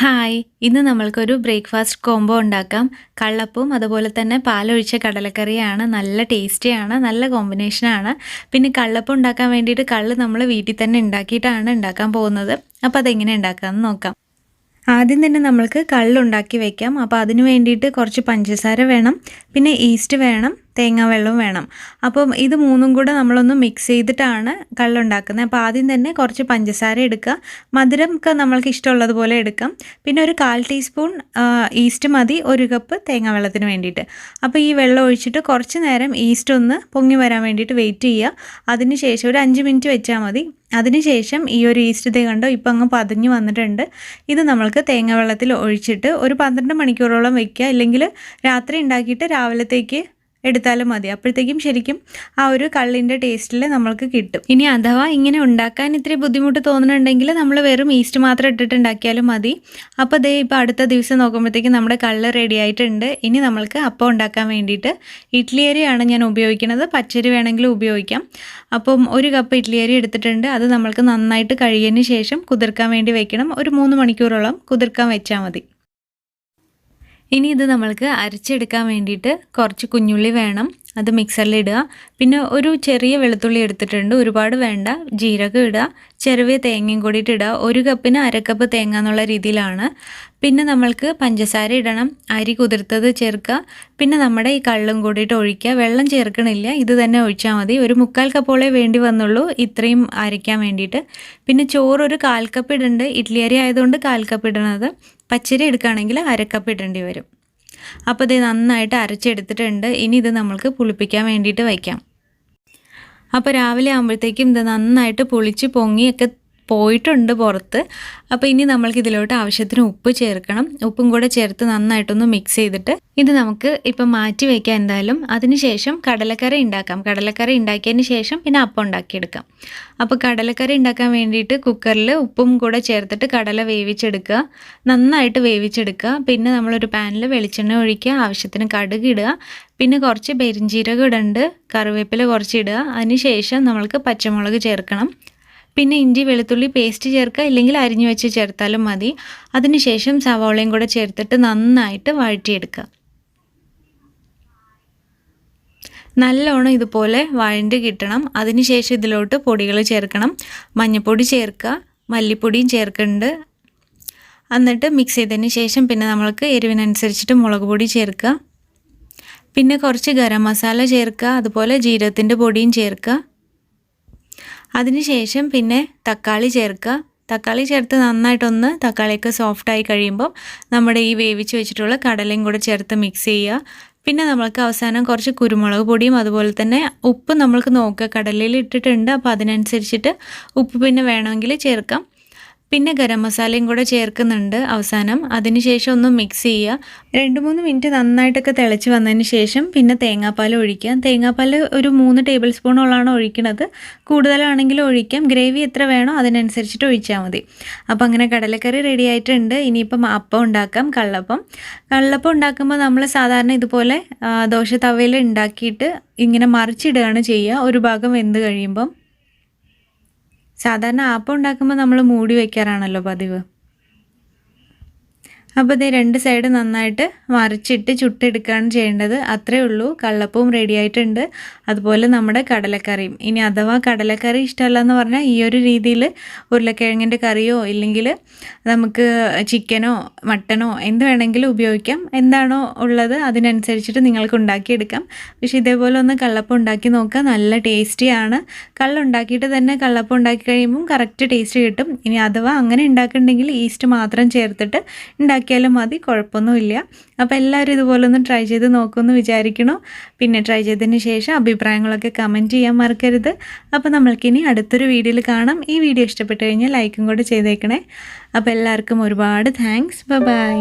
Hi, ഇന്ന് നമ്മൾക്കൊരു breakfast combo ഉണ്ടാക്കാം. കള്ളപ്പവും അതുപോലെ തന്നെ പാലൊഴിച്ച കടലക്കറിയാണ്. നല്ല ടേസ്റ്റിയാണ്, നല്ല കോമ്പിനേഷനാണ്. പിന്നെ കള്ളപ്പം ഉണ്ടാക്കാൻ വേണ്ടിയിട്ട് കള്ള് നമ്മൾ വീട്ടിൽ തന്നെ ഉണ്ടാക്കിയിട്ടാണ് ഉണ്ടാക്കാൻ പോകുന്നത്. അപ്പോൾ അതെങ്ങനെ ഉണ്ടാക്കാമെന്ന് നോക്കാം. ആദ്യം തന്നെ നമ്മൾക്ക് കള്ളുണ്ടാക്കി വെക്കാം. അപ്പോൾ അതിന് വേണ്ടിയിട്ട് കുറച്ച് പഞ്ചസാര വേണം, പിന്നെ ഈസ്റ്റ് വേണം, തേങ്ങാവെള്ളം വേണം. അപ്പം ഇത് മൂന്നും കൂടെ നമ്മളൊന്ന് മിക്സ് ചെയ്തിട്ടാണ് കള്ളുണ്ടാക്കുന്നത്. അപ്പോൾ ആദ്യം തന്നെ കുറച്ച് പഞ്ചസാര എടുക്കുക. മധുരം ഒക്കെ നമ്മൾക്ക് ഇഷ്ടമുള്ളതുപോലെ എടുക്കാം. പിന്നെ ഒരു 1/4 ടീസ്പൂൺ ഈസ്റ്റ് മതി 1 കപ്പ് തേങ്ങാവെള്ളത്തിന് വേണ്ടിയിട്ട്. അപ്പോൾ ഈ വെള്ളം ഒഴിച്ചിട്ട് കുറച്ച് നേരം ഈസ്റ്റ് ഒന്ന് പൊങ്ങി വരാൻ വേണ്ടിയിട്ട് വെയിറ്റ് ചെയ്യുക. അതിന് ശേഷം ഒരു 5 മിനിറ്റ് വെച്ചാൽ മതി. അതിനുശേഷം ഈ ഒരു ഈസ്റ്റ് കണ്ടോ ഇപ്പം അങ്ങ് പതഞ്ഞ് വന്നിട്ടുണ്ട്. ഇത് നമ്മൾക്ക് തേങ്ങാവെള്ളത്തിൽ ഒഴിച്ചിട്ട് ഒരു 12 മണിക്കൂറോളം വയ്ക്കുക. ഇല്ലെങ്കിൽ രാത്രി ഉണ്ടാക്കിയിട്ട് രാവിലത്തേക്ക് എടുത്താലും മതി. അപ്പോഴത്തേക്കും ശരിക്കും ആ ഒരു കള്ളിൻ്റെ ടേസ്റ്റിൽ നമ്മൾക്ക് കിട്ടും. ഇനി അഥവാ ഇങ്ങനെ ഉണ്ടാക്കാൻ ഇത്തിരി ബുദ്ധിമുട്ട് തോന്നുന്നുണ്ടെങ്കിൽ നമ്മൾ വെറും ഈസ്റ്റ് മാത്രം ഇട്ടിട്ട് ഉണ്ടാക്കിയാലും മതി. അപ്പോൾ ദേ ഇപ്പോൾ അടുത്ത ദിവസം നോക്കുമ്പോഴത്തേക്കും നമ്മുടെ കള്ള് റെഡി ആയിട്ടുണ്ട്. ഇനി നമ്മൾക്ക് അപ്പം ഉണ്ടാക്കാൻ വേണ്ടിയിട്ട് ഇഡ്ലി അരിയാണ് ഞാൻ ഉപയോഗിക്കുന്നത്. പച്ചരി വേണമെങ്കിലും ഉപയോഗിക്കാം. അപ്പം 1 കപ്പ് ഇഡ്ലി അരി എടുത്തിട്ടുണ്ട്. അത് നമ്മൾക്ക് നന്നായിട്ട് കഴുകിയതിന് ശേഷം കുതിർക്കാൻ വേണ്ടി വെക്കണം. ഒരു 3 മണിക്കൂറോളം കുതിർക്കാൻ വെച്ചാൽ മതി. ഇനി ഇത് നമ്മൾക്ക് അരച്ചെടുക്കാൻ വേണ്ടിയിട്ട് കുറച്ച് കുഞ്ഞുള്ളി വേണം. അത് മിക്സറിലിടുക. പിന്നെ ഒരു ചെറിയ വെളുത്തുള്ളി എടുത്തിട്ടുണ്ട്, ഒരുപാട് വേണ്ട. ജീരകം ഇടുക, ചെറിയ തേങ്ങയും കൂടിയിട്ട് ഇടുക. 1 കപ്പിന് 1/2 കപ്പ് തേങ്ങ എന്നുള്ള രീതിയിലാണ്. പിന്നെ നമ്മൾക്ക് പഞ്ചസാര ഇടണം, അരി കുതിർത്തത് ചേർക്കുക, പിന്നെ നമ്മുടെ ഈ കള്ളും കൂടിയിട്ട് ഒഴിക്കുക. വെള്ളം ചേർക്കണില്ല, ഇത് തന്നെ ഒഴിച്ചാൽ മതി. ഒരു 3/4 കപ്പോളേ വേണ്ടി വന്നുള്ളൂ ഇത്രയും അരയ്ക്കാൻ വേണ്ടിയിട്ട്. പിന്നെ ചോറ് ഒരു 1/4 കപ്പ് ഇടുന്നുണ്ട്. ഇഡ്ലി അരി ആയതുകൊണ്ട് 1/4 കപ്പ് ഇടണത്. പച്ചരി എടുക്കുകയാണെങ്കിൽ 1/2 കപ്പ് ഇടേണ്ടി വരും. അപ്പോൾ ഇത് നന്നായിട്ട് അരച്ചെടുത്തിട്ടുണ്ട്. ഇനി ഇത് നമ്മൾക്ക് പുളിപ്പിക്കാൻ വേണ്ടിയിട്ട് വയ്ക്കാം. അപ്പോൾ രാവിലെ ആകുമ്പോഴത്തേക്കും ഇത് നന്നായിട്ട് പുളിച്ച് പൊങ്ങിയൊക്കെ പോയിട്ടുണ്ട് പുറത്ത്. അപ്പോൾ ഇനി നമ്മൾക്ക് ഇതിലോട്ട് ആവശ്യത്തിന് ഉപ്പ് ചേർക്കണം. ഉപ്പും കൂടെ ചേർത്ത് നന്നായിട്ടൊന്ന് മിക്സ് ചെയ്തിട്ട് ഇത് നമുക്ക് ഇപ്പം മാറ്റി വയ്ക്കാം എന്തായാലും. അതിനുശേഷം കടലക്കറി ഉണ്ടാക്കാം. കടലക്കറി ഉണ്ടാക്കിയതിന് ശേഷം പിന്നെ അപ്പം ഉണ്ടാക്കിയെടുക്കാം. അപ്പോൾ കടലക്കറി ഉണ്ടാക്കാൻ വേണ്ടിയിട്ട് കുക്കറിൽ ഉപ്പും കൂടെ ചേർത്തിട്ട് കടല വേവിച്ചെടുക്കുക. നന്നായിട്ട് വേവിച്ചെടുക്കുക. പിന്നെ നമ്മളൊരു പാനിൽ വെളിച്ചെണ്ണ ഒഴിക്കുക, ആവശ്യത്തിന് കടുക് ഇടുക, പിന്നെ കുറച്ച് പെരിഞ്ജീരകം ഇടുന്നുണ്ട്, കറിവേപ്പില കുറച്ച് ഇടുക. അതിനുശേഷം നമ്മൾക്ക് പച്ചമുളക് ചേർക്കണം. പിന്നെ ഇഞ്ചി വെളുത്തുള്ളി പേസ്റ്റ് ചേർക്കുക, ഇല്ലെങ്കിൽ അരിഞ്ഞു വെച്ച് ചേർത്താലും മതി. അതിനുശേഷം സവാളയും കൂടെ ചേർത്തിട്ട് നന്നായിട്ട് വഴറ്റിയെടുക്കുക. നല്ലോണം ഇതുപോലെ വഴണ്ട് കിട്ടണം. അതിനുശേഷം ഇതിലോട്ട് പൊടികൾ ചേർക്കണം. മഞ്ഞൾപ്പൊടി ചേർക്കുക, മല്ലിപ്പൊടിയും ചേർക്കുന്നുണ്ട്. എന്നിട്ട് മിക്സ് ചെയ്തതിന് ശേഷം പിന്നെ നമ്മൾക്ക് എരിവിനനുസരിച്ചിട്ട് മുളക് പൊടി ചേർക്കുക. പിന്നെ കുറച്ച് ഗരം മസാല ചേർക്കുക, അതുപോലെ ജീരകത്തിൻ്റെ പൊടിയും ചേർക്കുക. അതിനുശേഷം പിന്നെ തക്കാളി ചേർക്കുക. തക്കാളി ചേർത്ത് നന്നായിട്ടൊന്ന് തക്കാളിയൊക്കെ സോഫ്റ്റായി കഴിയുമ്പോൾ നമ്മുടെ ഈ വേവിച്ച് വെച്ചിട്ടുള്ള കടലയും കൂടെ ചേർത്ത് മിക്സ് ചെയ്യുക. പിന്നെ നമ്മൾക്ക് അവസാനം കുറച്ച് കുരുമുളക് പൊടിയും അതുപോലെ തന്നെ ഉപ്പ് നമ്മൾക്ക് നോക്കുക. കടലയിൽ ഇട്ടിട്ടുണ്ട്, അപ്പോൾ അതിനനുസരിച്ചിട്ട് ഉപ്പ് പിന്നെ വേണമെങ്കിൽ ചേർക്കാം. പിന്നെ ഗരം മസാലയും കൂടെ ചേർക്കുന്നുണ്ട് അവസാനം. അതിനുശേഷം ഒന്ന് മിക്സ് ചെയ്യുക. 2-3 മിനിറ്റ് നന്നായിട്ടൊക്കെ തിളച്ച് വന്നതിന് ശേഷം പിന്നെ തേങ്ങാപ്പാൽ ഒഴിക്കാം. തേങ്ങാപ്പാൽ ഒരു 3 ടേബിൾ സ്പൂണോളാണ് ഒഴിക്കുന്നത്. കൂടുതലാണെങ്കിൽ ഒഴിക്കാം. ഗ്രേവി എത്ര വേണോ അതിനനുസരിച്ചിട്ട് ഒഴിച്ചാൽ മതി. അപ്പോൾ അങ്ങനെ കടലക്കറി റെഡി ആയിട്ടുണ്ട്. ഇനിയിപ്പം അപ്പം ഉണ്ടാക്കാം. കള്ളപ്പം ഉണ്ടാക്കുമ്പോൾ നമ്മൾ സാധാരണ ഇതുപോലെ ദോശ തവയിൽ ഉണ്ടാക്കിയിട്ട് ഇങ്ങനെ മറിച്ചിടുകയാണ് ചെയ്യുക. ഒരു ഭാഗം വെന്ത് കഴിയുമ്പം. സാധാരണ അപ്പം ഉണ്ടാക്കുമ്പോൾ നമ്മൾ മൂടി വയ്ക്കാറാണല്ലോ പതിവ്. അപ്പോൾ ഇത് 2 സൈഡ് നന്നായിട്ട് മറിച്ചിട്ട് ചുട്ടെടുക്കുകയാണ് ചെയ്യേണ്ടത്. അത്രേ ഉള്ളൂ. കള്ളപ്പവും റെഡി ആയിട്ടുണ്ട്, അതുപോലെ നമ്മുടെ കടലക്കറിയും. ഇനി അഥവാ കടലക്കറി ഇഷ്ടമല്ല എന്ന് പറഞ്ഞാൽ ഈ ഒരു രീതിയിൽ ഉരുളക്കിഴങ്ങിൻ്റെ കറിയോ ഇല്ലെങ്കിൽ നമുക്ക് ചിക്കനോ മട്ടനോ എന്ത് വേണമെങ്കിലും ഉപയോഗിക്കാം. എന്താണോ ഉള്ളത് അതിനനുസരിച്ചിട്ട് നിങ്ങൾക്ക് ഉണ്ടാക്കിയെടുക്കാം. പക്ഷേ ഇതേപോലെ ഒന്ന് കള്ളപ്പം ഉണ്ടാക്കി നോക്കുക, നല്ല ടേസ്റ്റിയാണ്. കള്ളുണ്ടാക്കിയിട്ട് തന്നെ കള്ളപ്പം ഉണ്ടാക്കി കഴിയുമ്പം കറക്റ്റ് ടേസ്റ്റ് കിട്ടും. ഇനി അഥവാ അങ്ങനെ ഉണ്ടാക്കുന്നുണ്ടെങ്കിൽ ഈസ്റ്റ് മാത്രം ചേർത്തിട്ട് ഉണ്ടാക്കിയാലും മതി, കുഴപ്പമൊന്നുമില്ല. അപ്പോൾ എല്ലാവരും ഇതുപോലെ ഒന്ന് ട്രൈ ചെയ്ത് നോക്കുമെന്ന് വിചാരിക്കണോ. പിന്നെ ട്രൈ ചെയ്തതിന് ശേഷം അഭിപ്രായങ്ങളൊക്കെ കമൻറ്റ് ചെയ്യാൻ മറക്കരുത്. അപ്പോൾ നമ്മൾക്കിനി അടുത്തൊരു വീഡിയോയിൽ കാണാം. ഈ വീഡിയോ ഇഷ്ടപ്പെട്ട് കഴിഞ്ഞാൽ ലൈക്കും കൂടെ ചെയ്തേക്കണേ. അപ്പോൾ എല്ലാവർക്കും ഒരുപാട് താങ്ക്സ്. ബൈ.